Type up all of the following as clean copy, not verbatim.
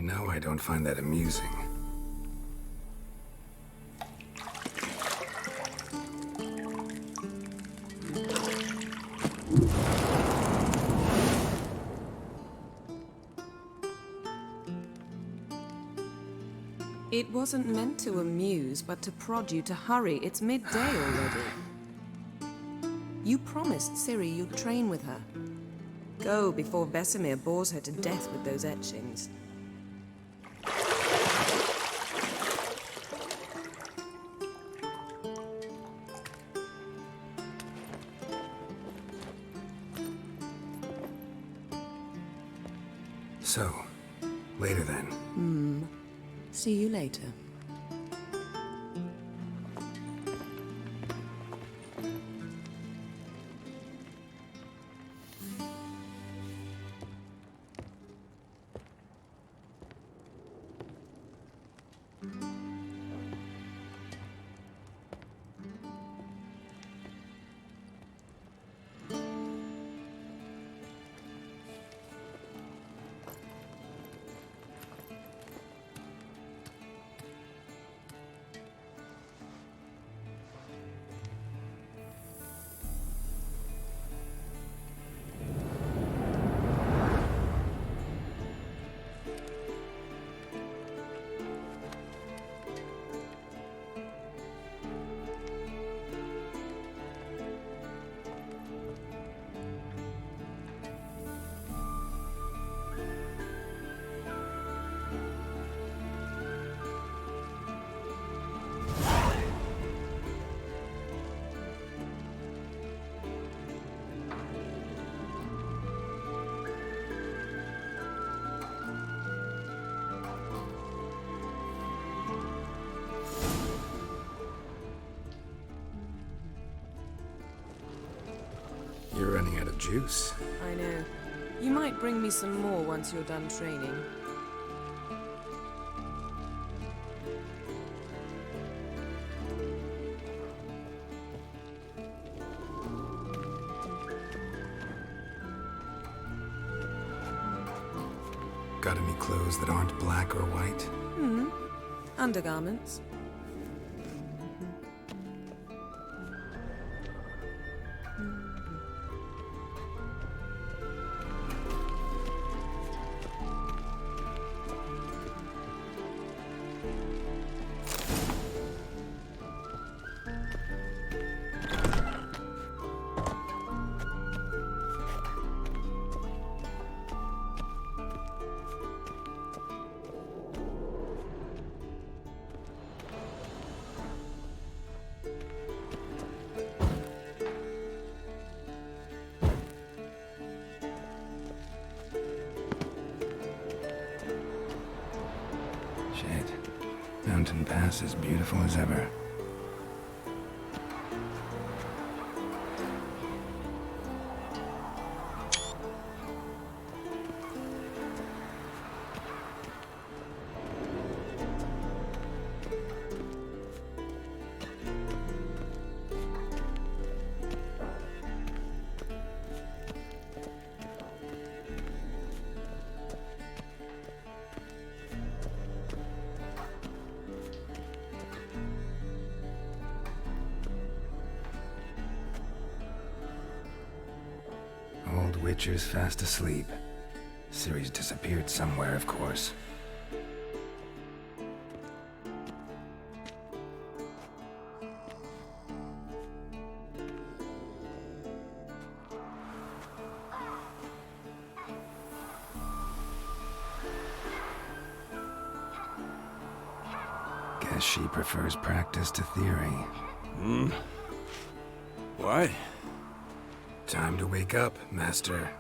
know I don't find that amusing. It wasn't meant to amuse, but to prod you to hurry. It's midday already. You promised Ciri you'd train with her. Go before Vesemir bores her to death with those etchings. So, later then. See you later. You're running out of juice. I know. You might bring me some more once you're done training. Got any clothes that aren't black or white? Undergarments. Shit. Mountain Pass as beautiful as ever. Old Witcher's fast asleep. Ciri's disappeared somewhere, of course. Guess she prefers practice to theory. What? Time to wake up, Master.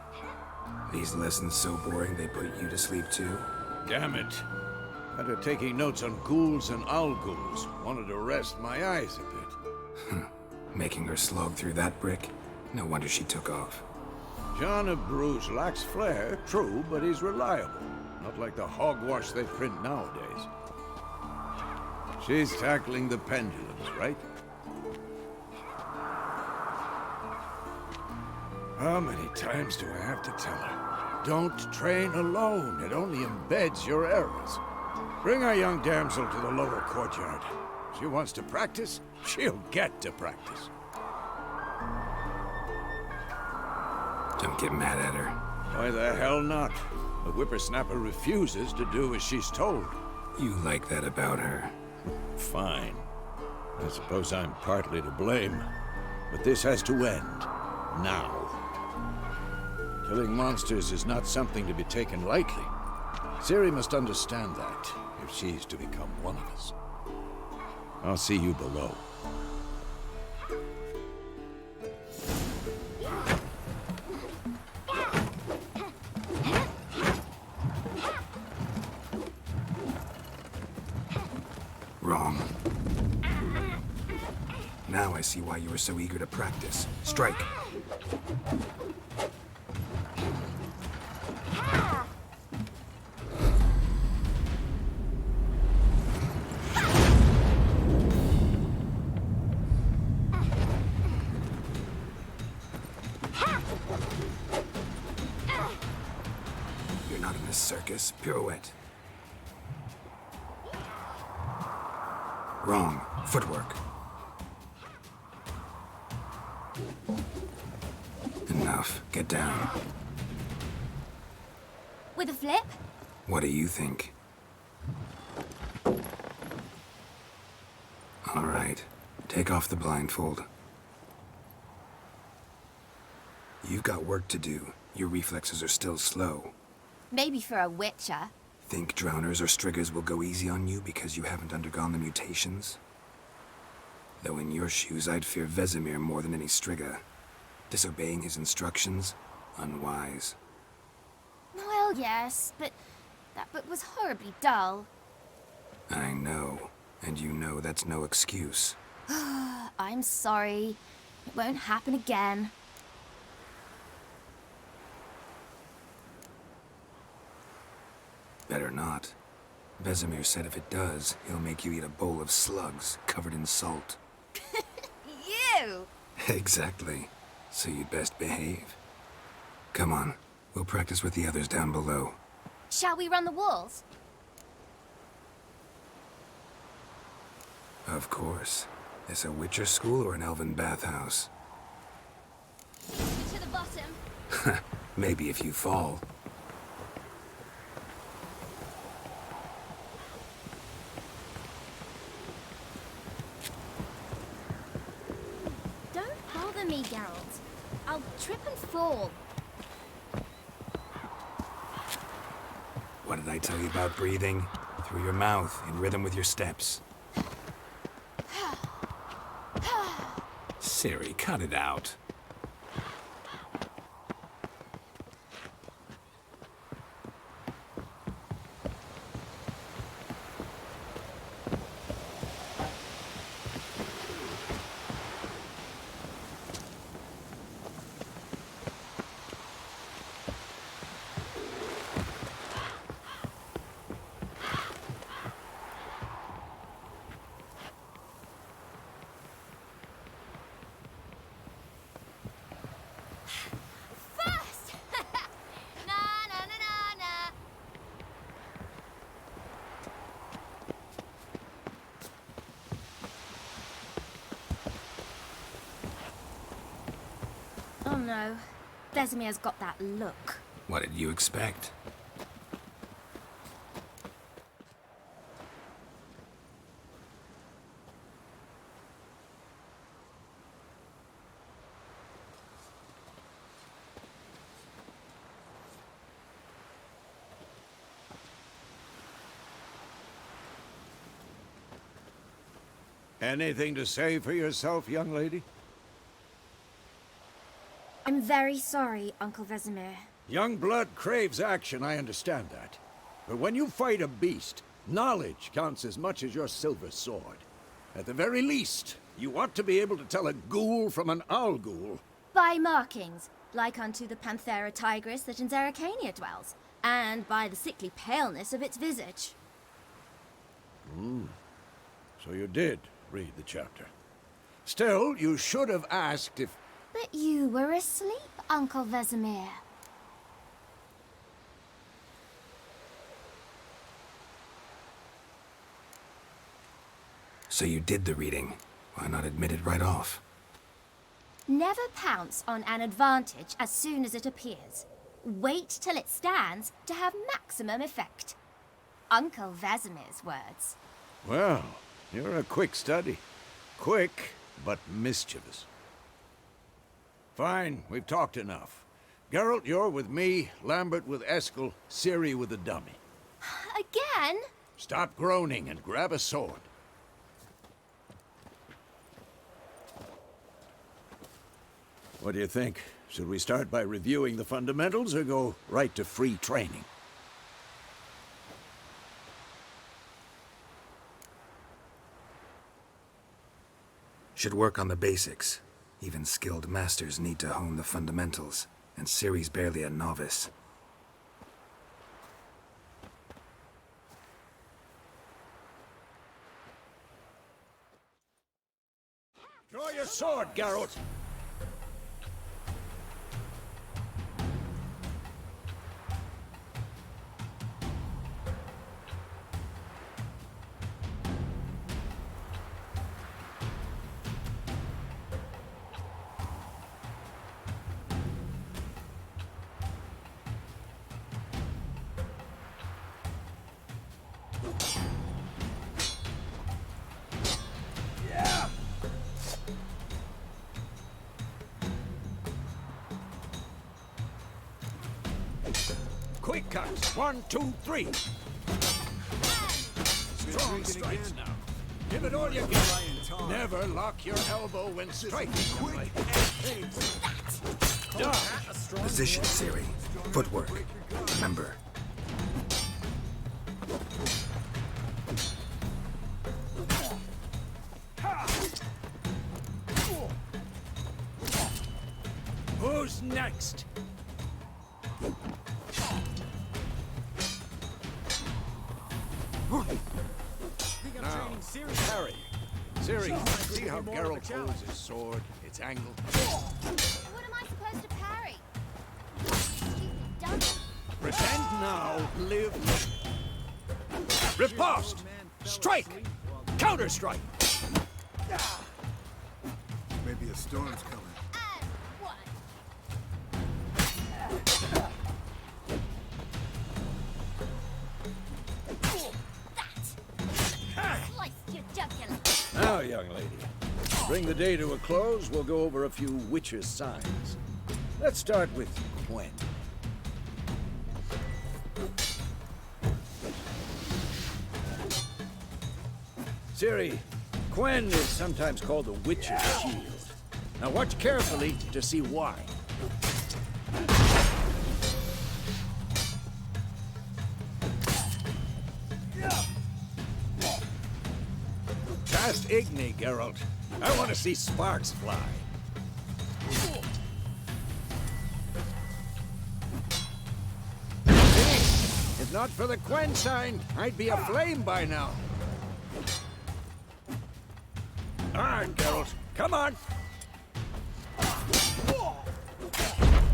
These lessons so boring they put you to sleep too? Damn it. After taking notes on ghouls and owl ghouls, wanted to rest my eyes a bit. Making her slog through that brick? No wonder she took off. John of Bruges lacks flair, true, but he's reliable. Not like the hogwash they print nowadays. She's tackling the pendulums, right? How many times do I have to tell her? Don't train alone. It only embeds your errors. Bring our young damsel to the lower courtyard. She wants to practice, she'll get to practice. Don't get mad at her. Why the hell not? The whippersnapper refuses to do as she's told. You like that about her. Fine. I suppose I'm partly to blame. But this has to end. Now. Killing monsters is not something to be taken lightly. Ciri must understand that, if she's to become one of us. I'll see you below. Wrong. Now I see why you were so eager to practice. Strike. You're not in a circus. Pirouette. Wrong. Footwork. Enough. Get down. With a flip? What do you think? All right. Take off the blindfold. You've got work to do. Your reflexes are still slow. Maybe for a witcher. Think drowners or striggers will go easy on you because you haven't undergone the mutations? Though in your shoes, I'd fear Vesemir more than any strigger. Disobeying his instructions? Unwise. Well, yes, but that book was horribly dull. I know. And you know that's no excuse. I'm sorry. It won't happen again. Better not. Vesemir said if it does, he'll make you eat a bowl of slugs covered in salt. You! Exactly. So you'd best behave. Come on. We'll practice with the others down below. Shall we run the walls? Of course. Is a Witcher school or an elven bathhouse? To the bottom. Maybe if you fall. Don't bother me, Geralt. I'll trip and fall. What did I tell you about breathing? Through your mouth, in rhythm with your steps. Ciri, cut it out. First! Na na na na na. Oh no. Vesemir's got that look. What did you expect? Anything to say for yourself, young lady? I'm very sorry, Uncle Vesemir. Young blood craves action, I understand that. But when you fight a beast, knowledge counts as much as your silver sword. At the very least, you ought to be able to tell a ghoul from an owl ghoul. By markings, like unto the Panthera tigris that in Zerrikania dwells, and by the sickly paleness of its visage. So you did read the chapter. Still, you should have asked if... But you were asleep, Uncle Vesemir. So you did the reading. Why not admit it right off? Never pounce on an advantage as soon as it appears. Wait till it stands to have maximum effect. Uncle Vesemir's words. Well, you're a quick study. Quick, but mischievous. Fine, we've talked enough. Geralt, you're with me, Lambert with Eskel, Ciri with the dummy. Again? Stop groaning and grab a sword. What do you think? Should we start by reviewing the fundamentals or go right to free training? Should work on the basics. Even skilled masters need to hone the fundamentals, and Ciri's barely a novice. Draw your sword, Geralt! Quick cuts. 1, 2, 3. Strong strikes now. Give it all you got. Never lock your elbow when striking. Done. Position, Ciri. Footwork. Remember. Who's next? Now, parry. Ciri, see how Geralt holds his sword, its angle? What am I supposed to parry? Stupid dummy. Pretend now, live. Riposte! Strike! Counter-strike! Maybe a storm's coming. And one. That! Slice your jugular. Now, young lady, bring the day to a close. We'll go over a few witches' signs. Let's start with Quen. Ciri, Quen is sometimes called the Witch's Shield. Now watch carefully to see why. Cast Igni, Geralt. I want to see sparks fly. See? If not for the Quen sign, I'd be aflame by now. On, Geralt. Come on.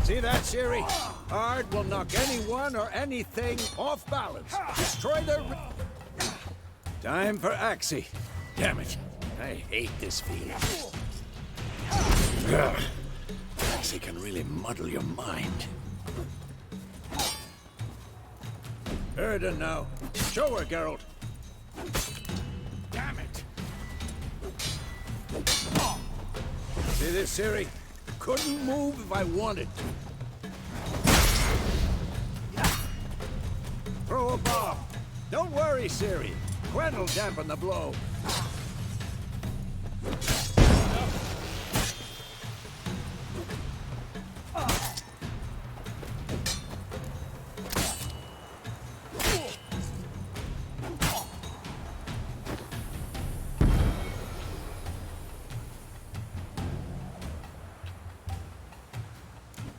See that, Ciri? Ard will knock anyone or anything off balance. Destroy their... Time for Axii. Damn it. I hate this feeling. Ugh. Axii can really muddle your mind. Erden now. Show her, Geralt. Damn it. See this, Ciri? Couldn't move if I wanted to. Throw a bomb. Don't worry, Ciri. Quen will dampen the blow.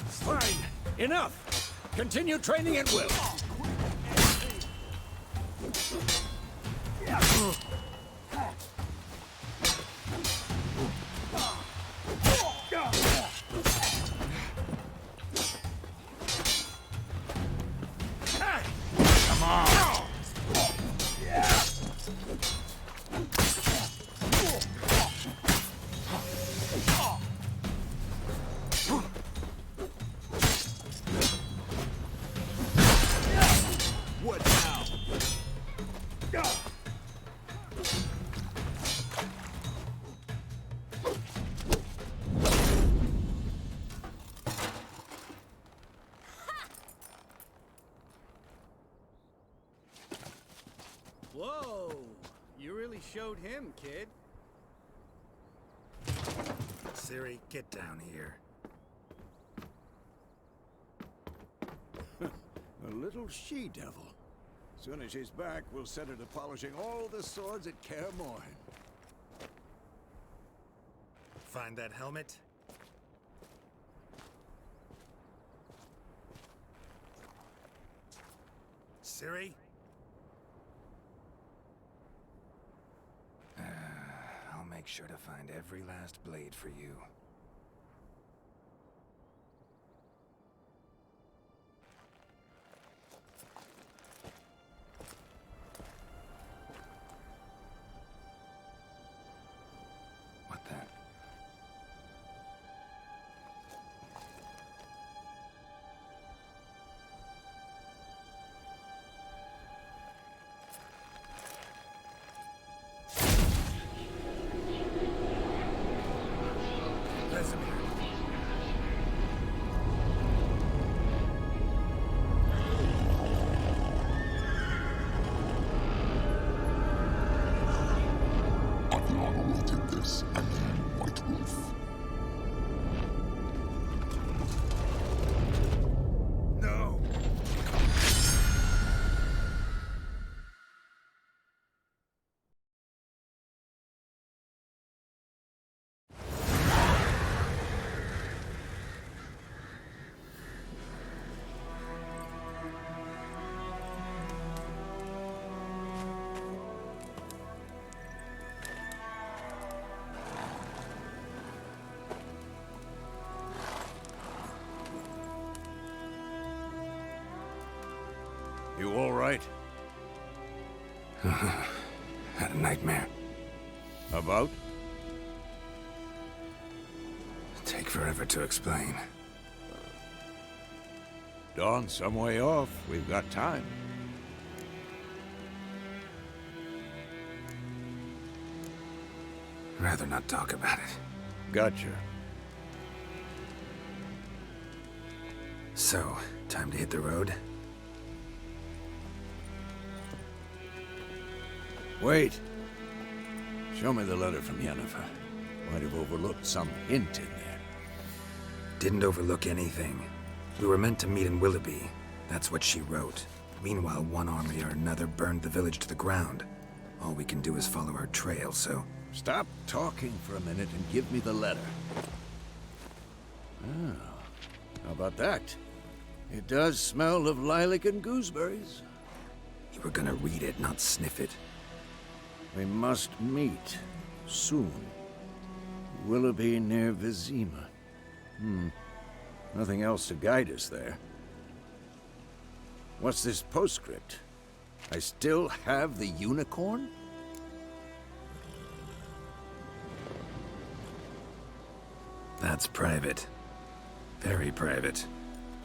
Fine. Enough. Continue training at will. Come on. Whoa! You really showed him, kid. Ciri, get down here. A little she-devil. Soon as she's back, we'll set her to polishing all the swords at Kaer Morhen. Find that helmet? Ciri? I'll make sure to find every last blade for you. What the? Vesemir. Adriana will get this, and then White Wolf. No! You all right? Had a nightmare. About? Take forever to explain. Dawn's some way off. We've got time. Rather not talk about it. Gotcha. So, time to hit the road? Wait. Show me the letter from Yennefer. Might have overlooked some hint in there. Didn't overlook anything. We were meant to meet in Willoughby. That's what she wrote. Meanwhile, one army or another burned the village to the ground. All we can do is follow her trail, so... Stop talking for a minute and give me the letter. Oh, how about that? It does smell of lilac and gooseberries. You were gonna read it, not sniff it. We must meet soon. Willoughby near Vizima. Nothing else to guide us there. What's this postscript? I still have the unicorn? That's private. Very private.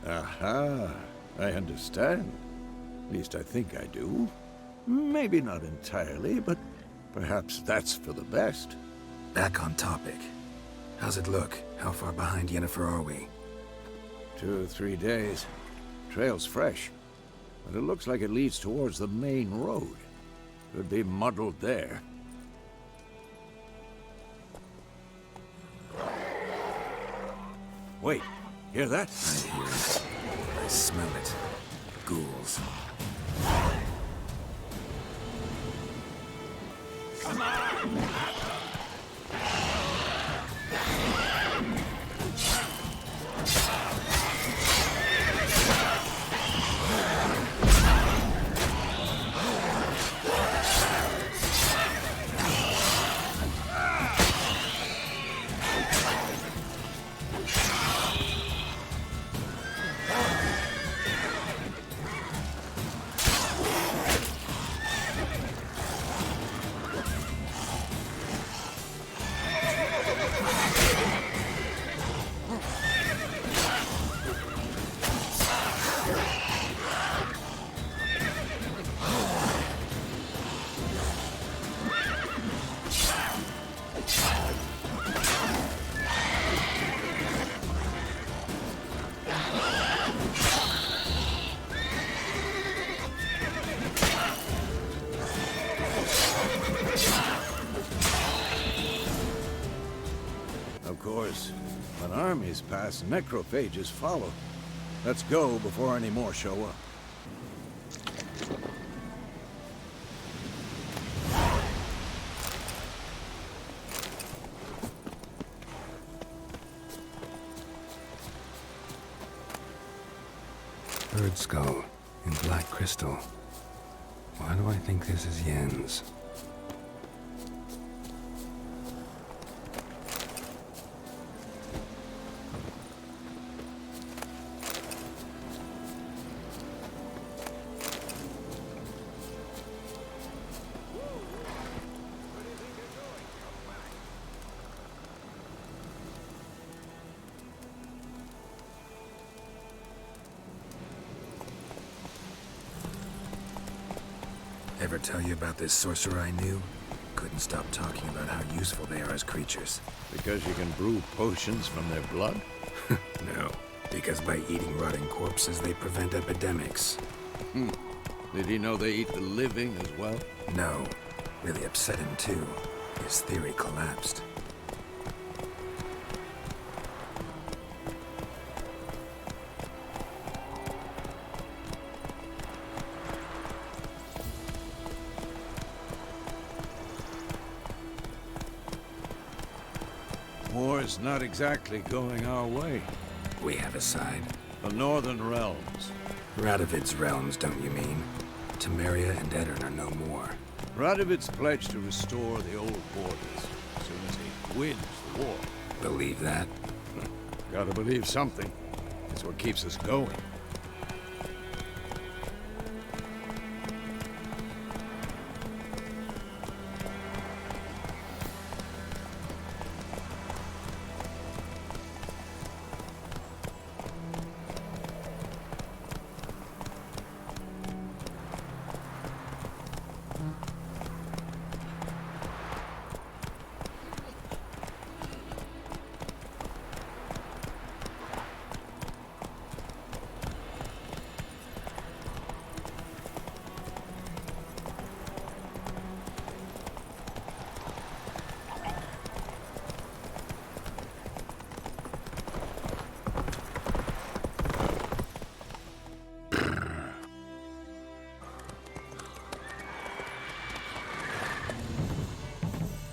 Aha, I understand. At least I think I do. Maybe not entirely, but perhaps that's for the best. Back on topic. How's it look? How far behind Yennefer are we? 2 or 3 days. Trail's fresh, but it looks like it leads towards the main road. Could be muddled there. Wait, hear that? I hear it. I smell it. Ghouls. zombies pass, necrophages follow. Let's go before any more show up. Bird skull in black crystal. Why do I think this is Yen's? Ever tell you about this sorcerer I knew? Couldn't stop talking about how useful they are as creatures. Because you can brew potions from their blood? No, because by eating rotting corpses, they prevent epidemics. Did he know they eat the living as well? No, really upset him too. His theory collapsed. War's not exactly going our way. We have a side. The Northern Realms. Radovid's realms, don't you mean? Temeria and Edirn are no more. Radovid's pledged to restore the old borders as soon as he wins the war. Believe that? Gotta believe something. It's what keeps us going.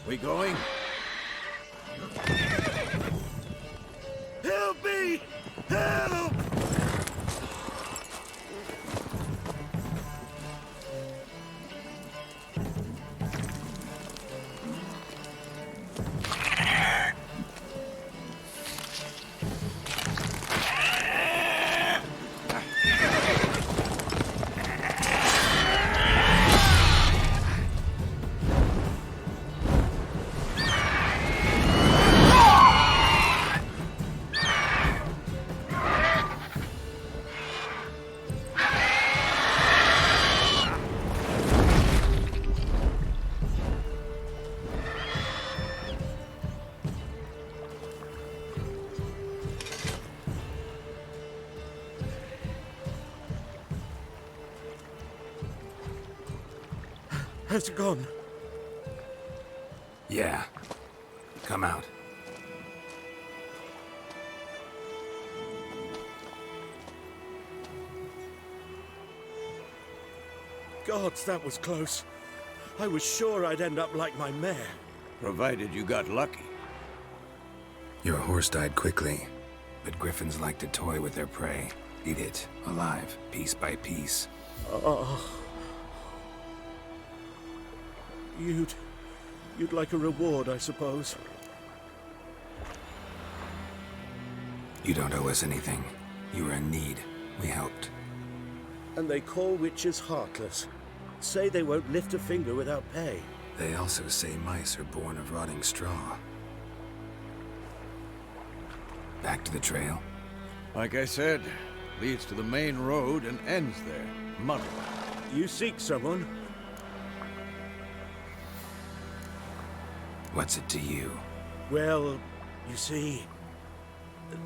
We going? Help me! Help! Has it gone? Yeah. Come out. Gods, that was close. I was sure I'd end up like my mare. Provided you got lucky. Your horse died quickly, but griffins like to toy with their prey. Eat it, alive, piece by piece. Oh. You'd like a reward, I suppose. You don't owe us anything. You were in need. We helped. And they call witches heartless. Say they won't lift a finger without pay. They also say mice are born of rotting straw. Back to the trail? Like I said, leads to the main road and ends there. Muddle. You seek someone? What's it to you? Well, you see,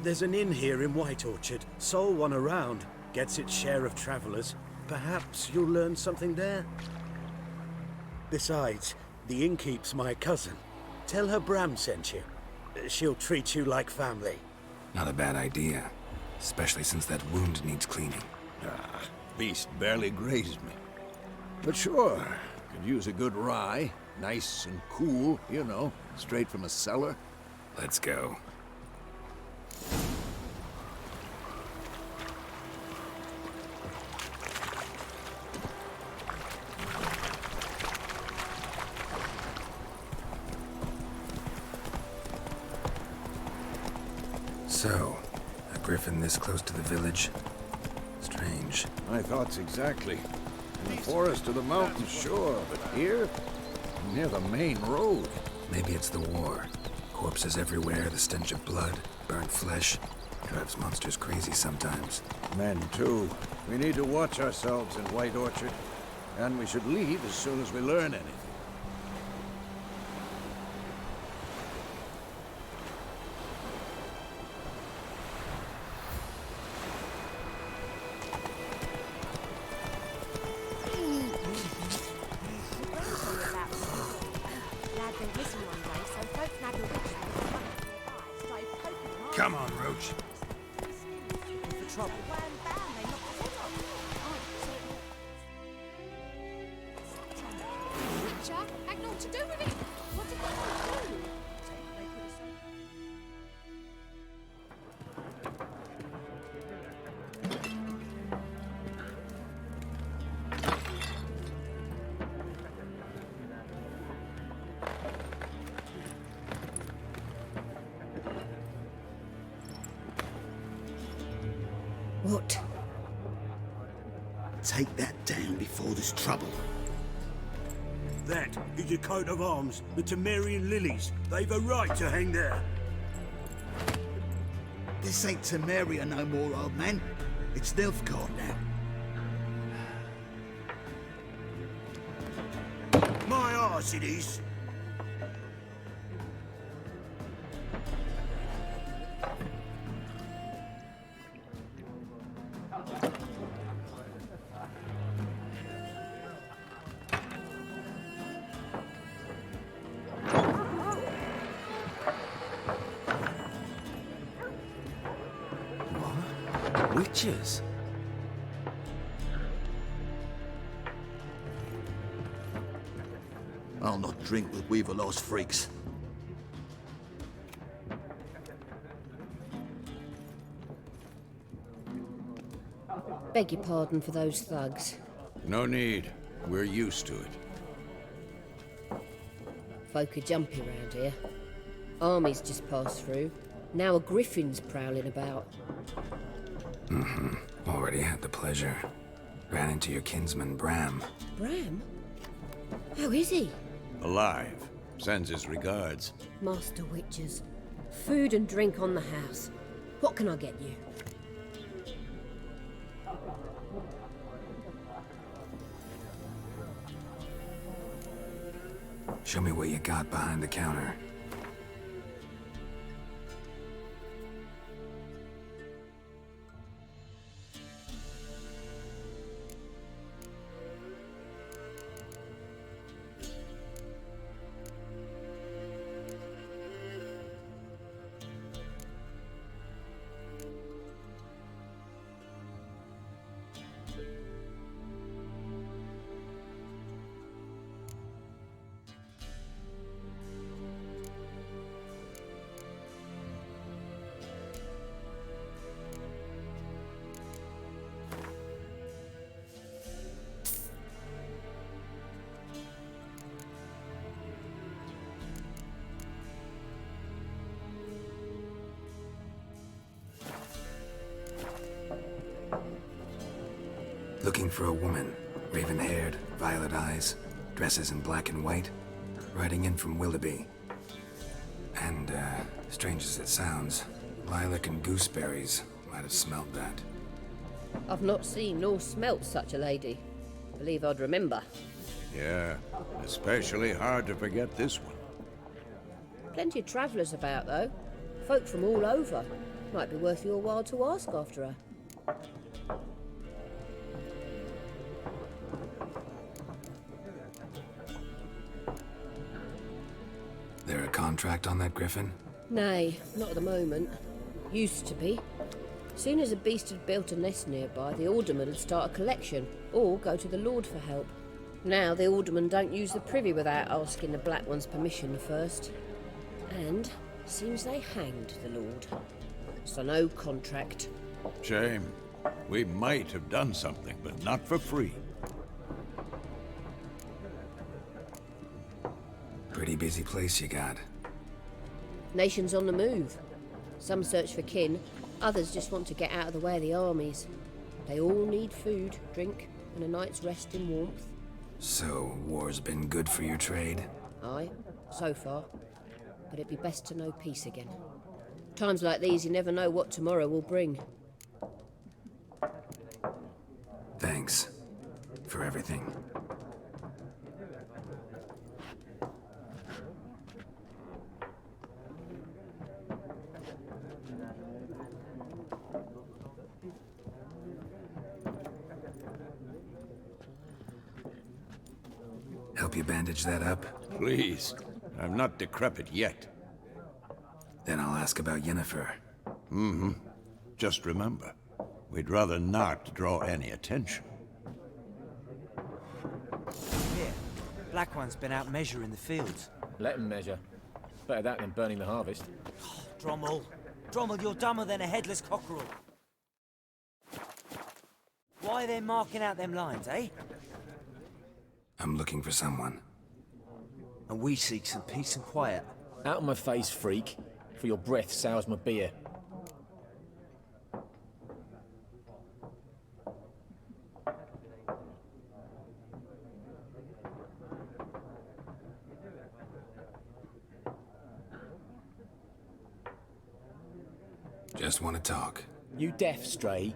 there's an inn here in White Orchard. Sole one around. Gets its share of travelers. Perhaps you'll learn something there? Besides, the innkeep's my cousin. Tell her Bram sent you. She'll treat you like family. Not a bad idea, especially since that wound needs cleaning. Beast barely grazed me. But sure, could use a good rye. Nice and cool, you know, straight from a cellar. Let's go. So, a griffin this close to the village? Strange. My thoughts exactly. In the forest or the mountains, sure, but here? Near the main road. Maybe it's the war. Corpses everywhere, the stench of blood, burnt flesh. Drives monsters crazy sometimes. Men, too. We need to watch ourselves in White Orchard. And we should leave as soon as we learn anything. Come on, Roach. Jack, had naught to do with it. What did they do? What? Take that down before there's trouble. That is a coat of arms, the Temerian lilies. They've a right to hang there. This ain't Temeria no more, old man. It's Nilfgaard now. My arse it is. Witches? I'll not drink with Weaverlaw's freaks. Beg your pardon for those thugs. No need. We're used to it. Folk are jumpy round here. Armies just passed through. Now a griffin's prowling about. Already had the pleasure. Ran into your kinsman, Bram. Bram? How is he? Alive. Sends his regards. Master Witches. Food and drink on the house. What can I get you? Show me what you got behind the counter. Looking for a woman. Raven-haired, violet eyes, dresses in black and white. Riding in from Willoughby. And, strange as it sounds, lilac and gooseberries might have smelled that. I've not seen nor smelt such a lady. Believe I'd remember. Yeah, especially hard to forget this one. Plenty of travellers about, though. Folk from all over. Might be worth your while to ask after her. There a contract on that griffin? Nay, not at the moment. Used to be. Soon as a beast had built a nest nearby, the alderman would start a collection, or go to the Lord for help. Now the aldermen don't use the privy without asking the Black One's permission first. And seems they hanged the Lord. So no contract. Shame. We might have done something, but not for free. Pretty busy place you got. Nations on the move. Some search for kin, others just want to get out of the way of the armies. They all need food, drink, and a night's rest in warmth. So, war's been good for your trade? Aye, so far. But it'd be best to know peace again. Times like these, you never know what tomorrow will bring. Thanks. For everything. Help you bandage that up? Please. I'm not decrepit yet. Then I'll ask about Yennefer. Mm-hmm. Just remember, we'd rather not draw any attention. Here, Black One's been out measuring the fields. Let him measure. Better that than burning the harvest. Oh, Drommel. Drommel, you're dumber than a headless cockerel. Why are they marking out them lines, eh? I'm looking for someone. And we seek some peace and quiet. Out of my face, freak. For your breath sours my beer. Just want to talk. You deaf, Stray?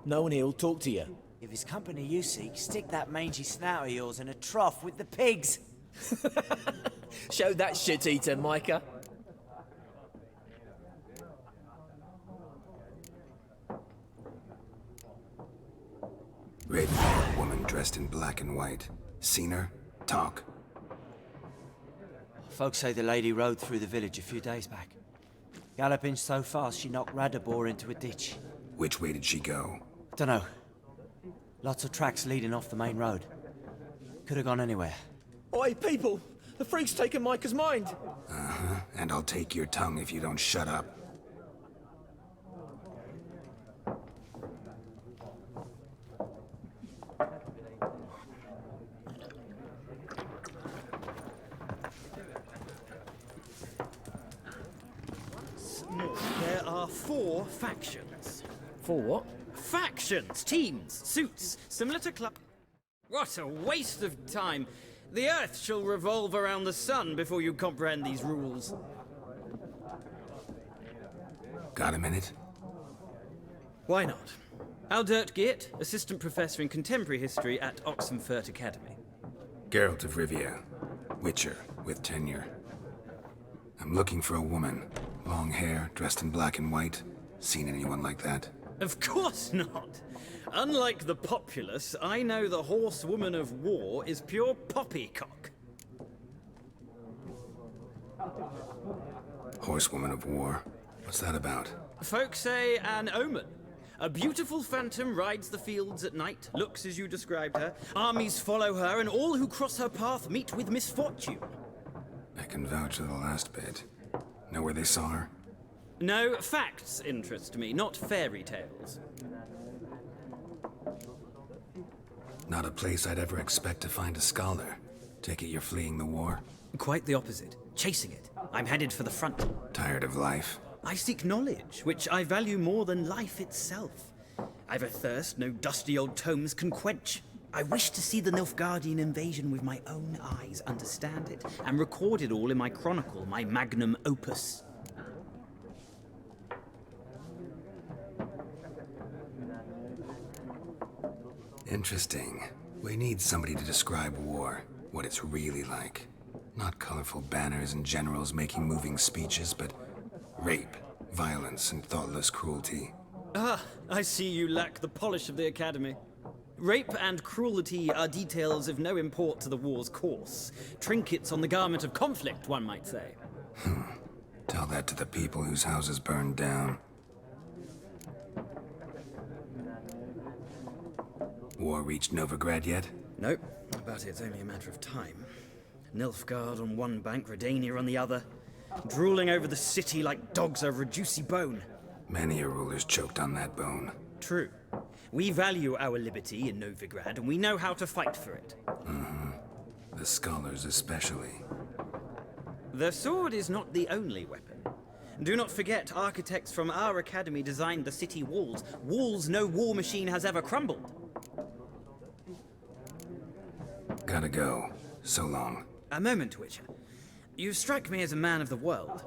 No one here'll talk to you. If it's company you seek, stick that mangy snout of yours in a trough with the pigs. Show that shit-eater, Micah. Ravenheart woman dressed in black and white. Seen her? Talk. Folks say the lady rode through the village a few days back. Galloping so fast she knocked Radabor into a ditch. Which way did she go? Dunno. Lots of tracks leading off the main road. Could have gone anywhere. Oi, people! The freak's taken Micah's mind! Uh-huh. And I'll take your tongue if you don't shut up. There are 4 factions. 4 what? Factions, teams, suits, similar to club. What a waste of time. The Earth shall revolve around the sun before you comprehend these rules. Got a minute? Why not? Aldert Geert, Assistant Professor in Contemporary History at Oxenfurt Academy. Geralt of Rivia. Witcher, with tenure. I'm looking for a woman. Long hair, dressed in black and white. Seen anyone like that? Of course not. Unlike the populace, I know the horsewoman of war is pure poppycock. Horsewoman of war? What's that about? Folks say an omen. A beautiful phantom rides the fields at night, looks as you described her. Armies follow her, and all who cross her path meet with misfortune. I can vouch for the last bit. Know where they saw her? No, facts interest me, not fairy tales. Not a place I'd ever expect to find a scholar. Take it you're fleeing the war? Quite the opposite. Chasing it. I'm headed for the front. Tired of life? I seek knowledge, which I value more than life itself. I've a thirst no dusty old tomes can quench. I wish to see the Nilfgaardian invasion with my own eyes, understand it, and record it all in my chronicle, my magnum opus. Interesting. We need somebody to describe war, what it's really like. Not colorful banners and generals making moving speeches, but rape, violence, and thoughtless cruelty. Ah, I see you lack the polish of the Academy. Rape and cruelty are details of no import to the war's course. Trinkets on the garment of conflict, one might say. Tell that to the people whose houses burned down. War reached Novigrad yet? Nope, but it's only a matter of time. Nilfgaard on one bank, Redania on the other, drooling over the city like dogs over a juicy bone. Many a ruler's choked on that bone. True. We value our liberty in Novigrad, and we know how to fight for it. The scholars especially. The sword is not the only weapon. Do not forget, architects from our academy designed the city walls. Walls no war machine has ever crumbled. Gotta go. So long. A moment, Witcher. You strike me as a man of the world.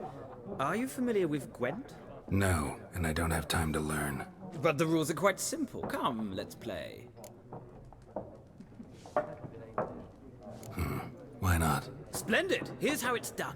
Are you familiar with Gwent? No, and I don't have time to learn. But the rules are quite simple. Come, let's play. Why not? Splendid! Here's how it's done.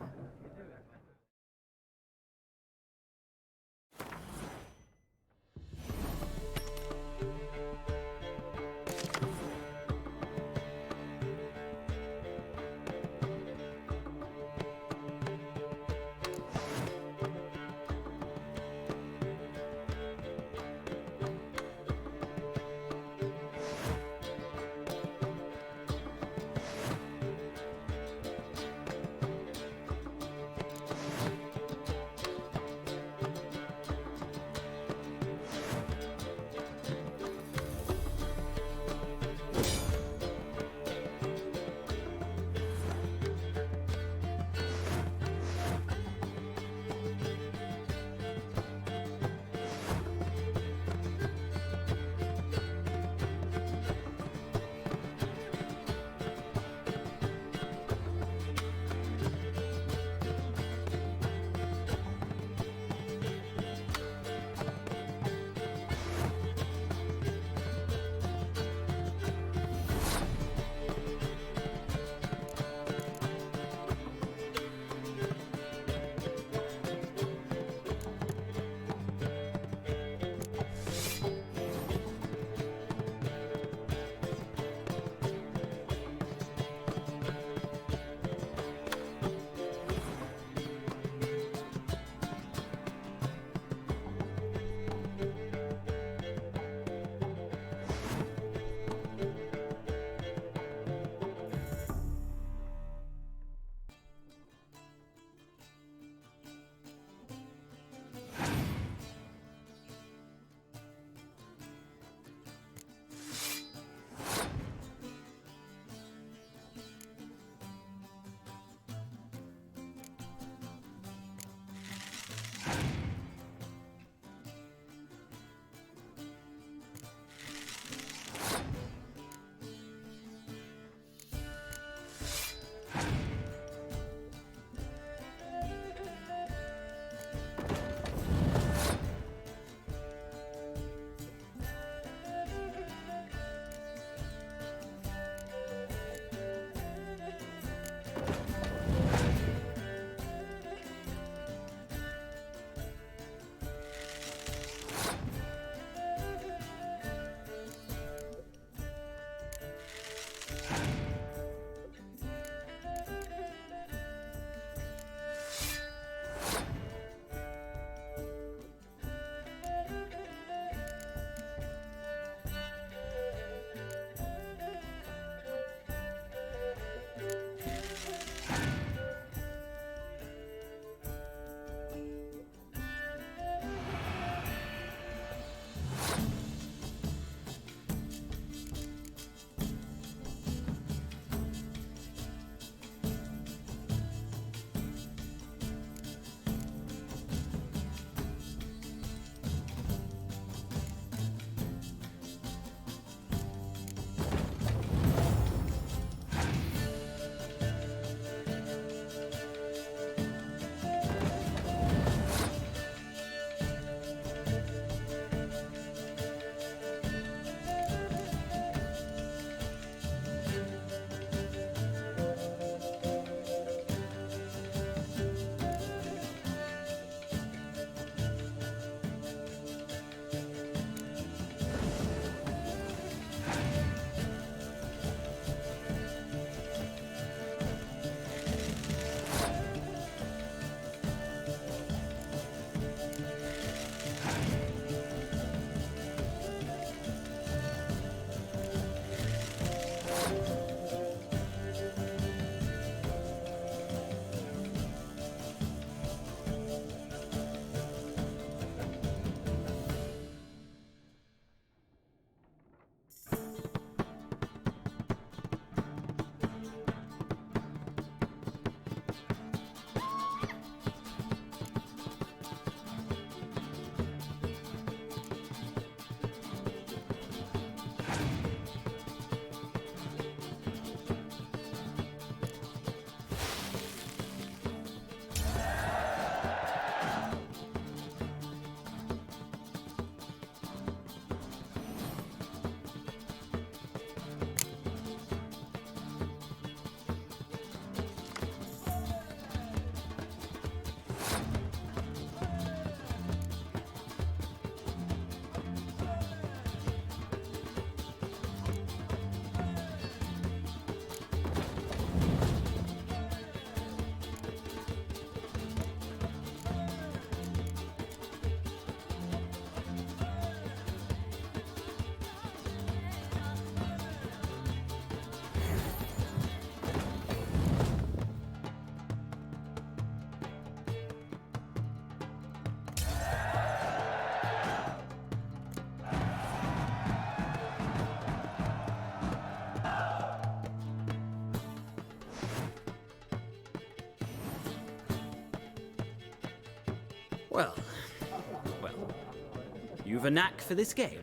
Well, you've a knack for this game.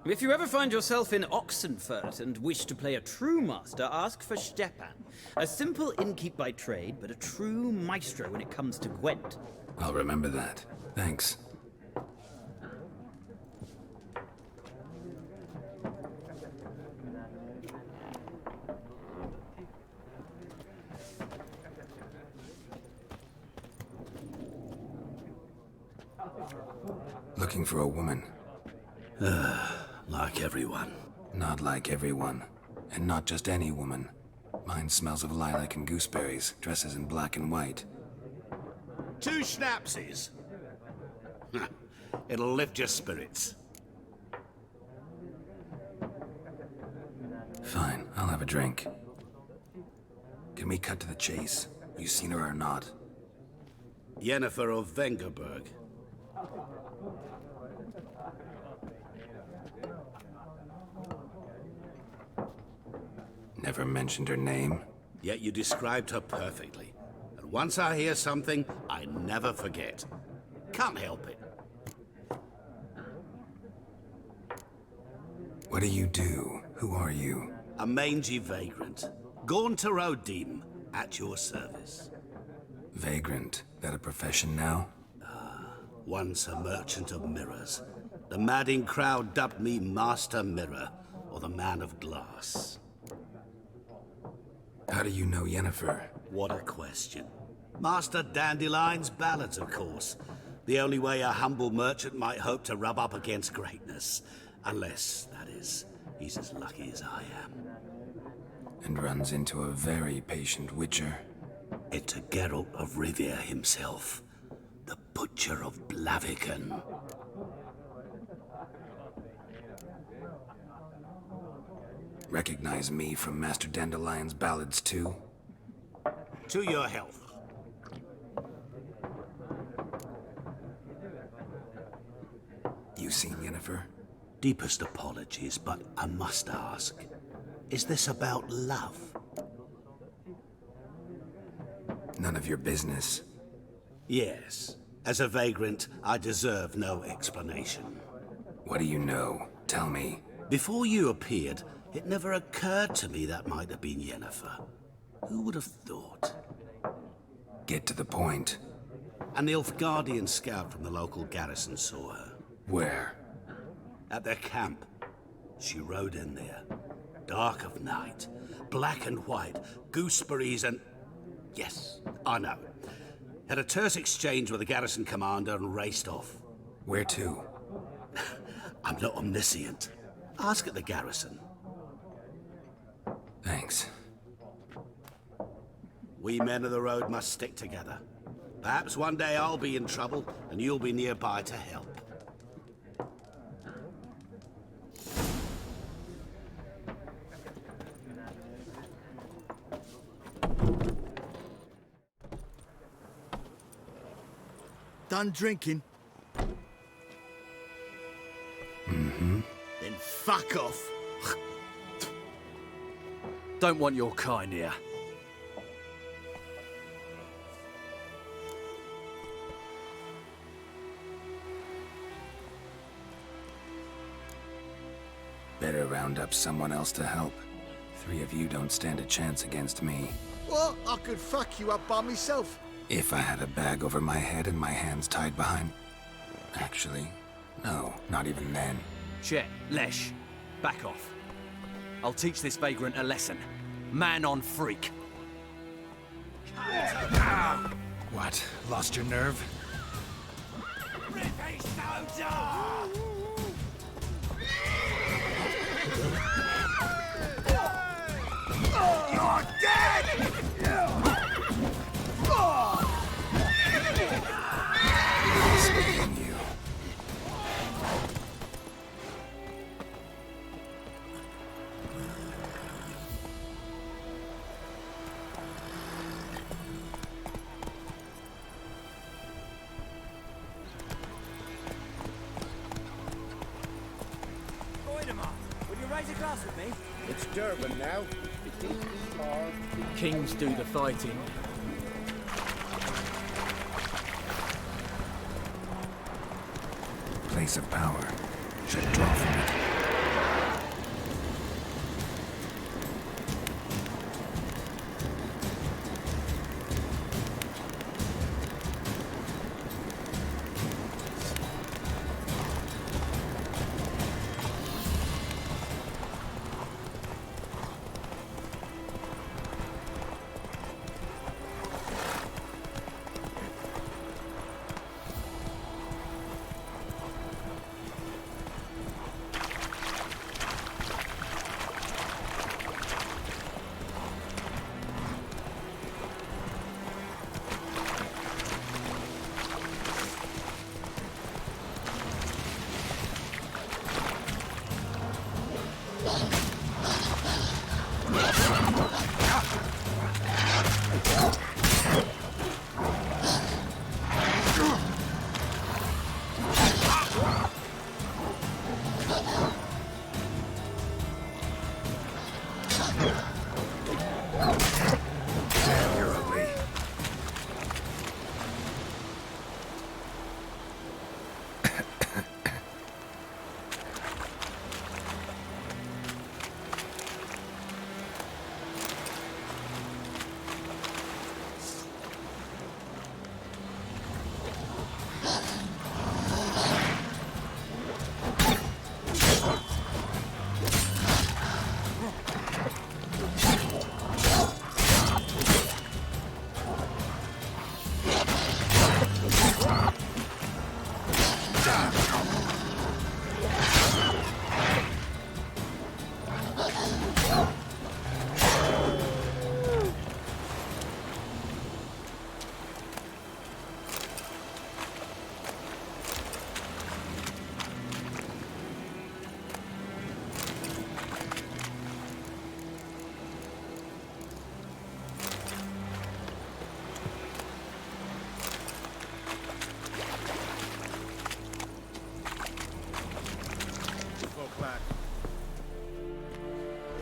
If you ever find yourself in Oxenfurt and wish to play a true master, ask for Stepan. A simple innkeep by trade, but a true maestro when it comes to Gwent. I'll remember that. Thanks. Looking for a woman. Like everyone. Not like everyone. And not just any woman. Mine smells of lilac and gooseberries, dresses in black and white. 2 schnapsies. It'll lift your spirits. Fine, I'll have a drink. Can we cut to the chase? You seen her or not? Yennefer of Vengerberg. Never mentioned her name. Yet you described her perfectly. And once I hear something, I never forget. Can't help it. What do you do? Who are you? A mangy vagrant. Gaunter O'Dim, at your service. Vagrant. That a profession now? Once a merchant of mirrors. The madding crowd dubbed me Master Mirror, or the Man of Glass. How do you know Yennefer? What a question. Master Dandelion's ballads, of course. The only way a humble merchant might hope to rub up against greatness. Unless, that is, he's as lucky as I am. And runs into a very patient witcher. Into Geralt of Rivia himself. The Butcher of Blaviken. Recognize me from Master Dandelion's ballads too? To your health. You seen Yennefer? Deepest apologies, but I must ask. Is this about love? None of your business. Yes. As a vagrant, I deserve no explanation. What do you know? Tell me. Before you appeared, it never occurred to me that might have been Yennefer. Who would have thought? Get to the point. An Nilfgaardian scout from the local garrison saw her. Where? At their camp. She rode in there. Dark of night. Black and white. Gooseberries and... Yes, I know. Had a terse exchange with the garrison commander and raced off. Where to? I'm not omniscient. Ask at the garrison. Thanks. We men of the road must stick together. Perhaps one day I'll be in trouble and you'll be nearby to help. Done drinking? Mm-hmm. Then fuck off. Don't want your kind here. Better round up someone else to help. 3 of you don't stand a chance against me. What? I could fuck you up by myself. If I had a bag over my head and my hands tied behind... Actually, no, not even then. Chet, Lesh, back off. I'll teach this vagrant a lesson. Man on freak. What? Lost your nerve? You're dead! Speaking you. Would you raise a glass with me? It's Durban now. Kings do the fighting. place of power should draw from it.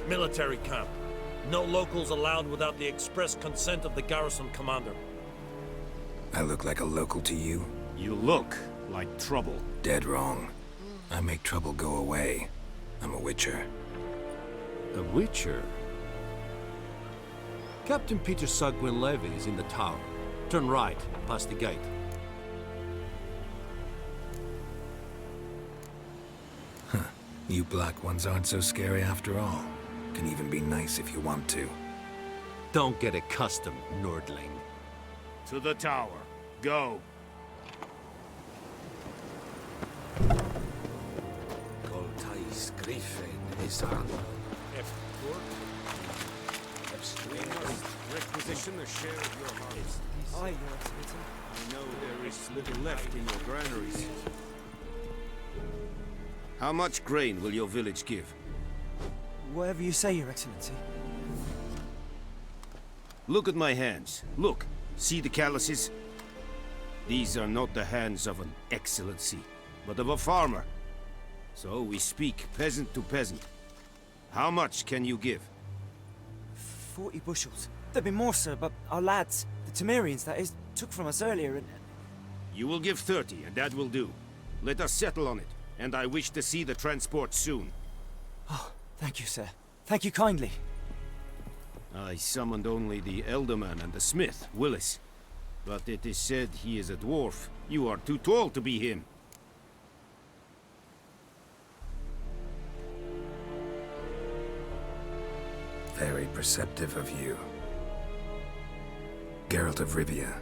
Military camp. No locals allowed without the express consent of the garrison commander. I look like a local to you? You look like trouble. Dead wrong. I make trouble go away. I'm a witcher. A witcher? Captain Peter Sagwin Levy is in the tower. Turn right, past the gate. Huh. You black ones aren't so scary after all. Can even be nice if you want to. Don't get accustomed, Nordling. To the tower. Go. Goltais Griffin is on. Requisition a share of your harvest. Aye, Your Excellency. I know there is little left in your granaries. How much grain will your village give? Whatever you say, Your Excellency. Look at my hands. Look. See the calluses? These are not the hands of an excellency, but of a farmer. So we speak peasant to peasant. How much can you give? 40 bushels. There'd be more, sir, but our lads, the Temerians, that is, took from us earlier and... You will give 30, and that will do. Let us settle on it, and I wish to see the transport soon. Oh, thank you, sir. Thank you kindly. I summoned only the Elderman and the smith, Willis. But it is said he is a dwarf. You are too tall to be him. Very perceptive of you. Geralt of Rivia,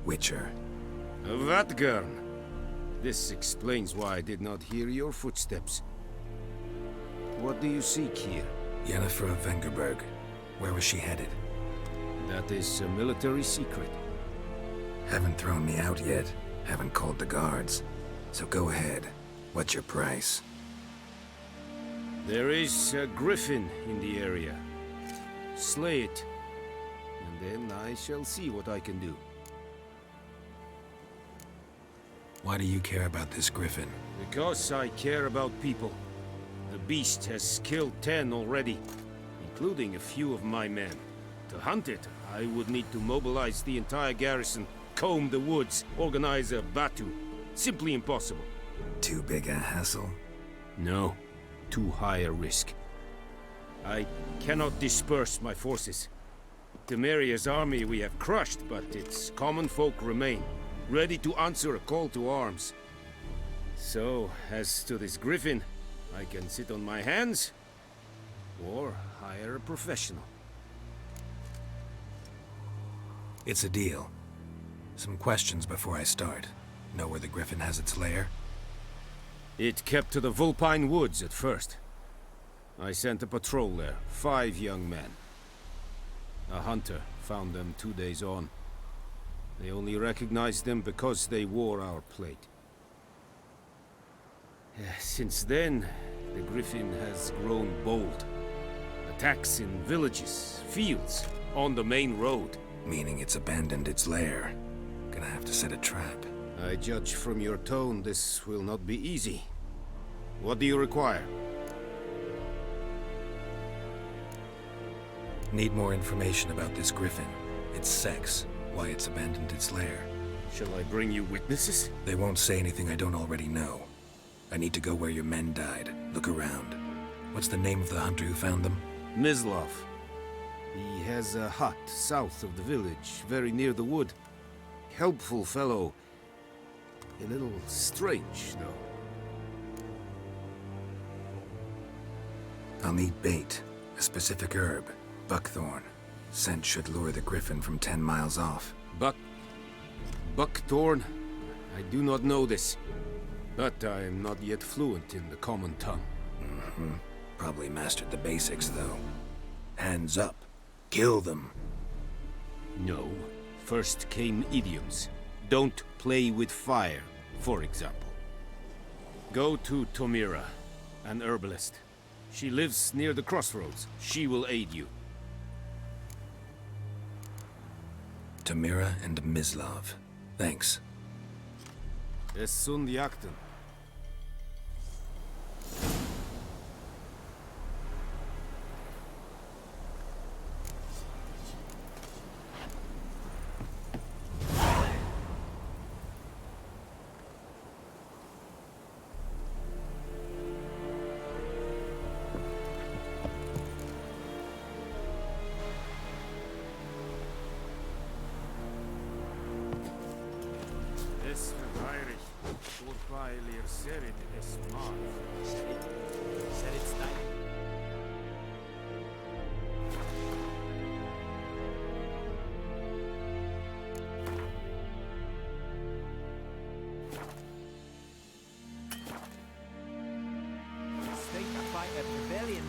Witcher. Vatgern. This explains why I did not hear your footsteps. What do you seek here? Yennefer of Vengerberg. Where was she headed? That is a military secret. Haven't thrown me out yet. Haven't called the guards. So go ahead. What's your price? There is a griffin in the area. Slay it. And then I shall see what I can do. Why do you care about this griffin? Because I care about people. The beast has killed 10 already, including a few of my men. To hunt it, I would need to mobilize the entire garrison, comb the woods, organize a batu. Simply impossible. Too big a hassle? No, too high a risk. I cannot disperse my forces. Temeria's army we have crushed, but its common folk remain, ready to answer a call to arms. So, as to this griffin, I can sit on my hands, or hire a professional. It's a deal. Some questions before I start. Know where the griffin has its lair? It kept to the Vulpine Woods at first. I sent a patrol there, 5 young men. A hunter found them 2 days on. They only recognized them because they wore our plate. Since then, the griffin has grown bold. Attacks in villages, fields, on the main road. Meaning it's abandoned its lair. Gonna have to set a trap. I judge from your tone this will not be easy. What do you require? Need more information about this griffin. Its sex, why it's abandoned its lair. Shall I bring you witnesses? They won't say anything I don't already know. I need to go where your men died. Look around. What's the name of the hunter who found them? Mislav. He has a hut south of the village, very near the wood. Helpful fellow. A little strange, though. I'll need bait. A specific herb. Buckthorn. Scent should lure the griffin from 10 miles off. Buckthorn? I do not know this. But I am not yet fluent in the common tongue. Mm-hmm. Probably mastered the basics, though. Hands up. Kill them. No. First came idioms. Don't play with fire, for example. Go to Tomira, an herbalist. She lives near the crossroads. She will aid you. Tamira and Mislav. Thanks. Es sunt jakten.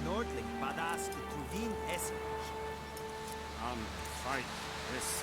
Nordling, Badass, Tuvin, Essen. Fight. This